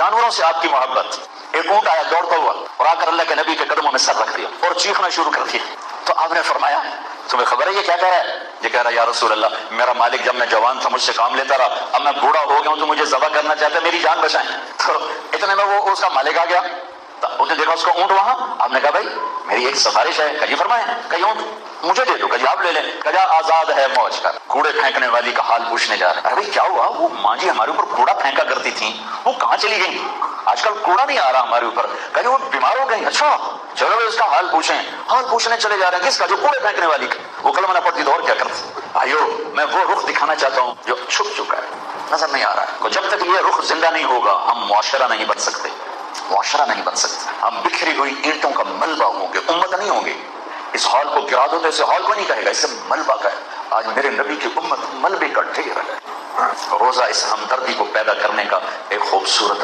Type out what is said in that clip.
جانوروں سے آپ کی محبت. ایک اونٹ آیا دوڑتا ہوا اور آ کر اللہ کے نبی کے قدموں میں سر رکھ دیا اور چیخنا شروع کر دیا. تو آپ نے فرمایا تمہیں خبر ہے یہ کیا کہہ رہا ہے؟ یہ کہہ رہا ہے یا رسول اللہ میرا مالک جب میں جوان تھا مجھ سے کام لیتا رہا, اب میں بوڑھا ہو گیا ہوں تو مجھے ذبح کرنا چاہتا ہے, میری جان بچائیں. تو اتنے میں وہ اس کا مالک آ گیا, اس نے دیکھا اس کا اونٹ وہاں. آپ نے کہا بھائی میری ایک سفارش ہے. کہا جی فرمائیں. کہا اونٹ مجھے دے دو. کہا جی آپ لے لیں. کہا آزاد ہے موج کر. کوڑے پھینکنے والی کا حال پوچھنے جا رہے ہیں. ارے بھائی کیا ہوا؟ وہ ماں جی ہمارے اوپر کوڑا پھینکا کرتی تھیں, وہ کہاں چلی گئی؟ آج کل کوڑا نہیں آ رہا ہمارے اوپر. کہا جی وہ بیمار ہو گئی. اچھا چلو اس کا حال پوچھیں. حال پوچھنے چلے جا رہے ہیں. کس کا؟ جو کوڑے پھینکنے والی کا. وہ کلمہ نہ پڑتی تو اور کیا کرتی. بھائیو میں وہ رخ دکھانا چاہتا ہوں جو چھپ چکا ہے, نظر نہیں آ رہا ہے. جب تک یہ رخ زندہ نہیں ہوگا ہم معاشرہ نہیں بن سکتے, معاشرہ نہیں بن سکتے. ہم بکھری ہوئی اینٹوں کا ملبہ ہوں گے, امت نہیں ہوں گے. اس ہال کو گرا دو تو اسے ہال کو نہیں کہے گا, اسے ملبہ کہے. آج میرے نبی کی امت ملبے کا ڈھیر ہے. روزہ اس ہمدردی کو پیدا کرنے کا ایک خوبصورت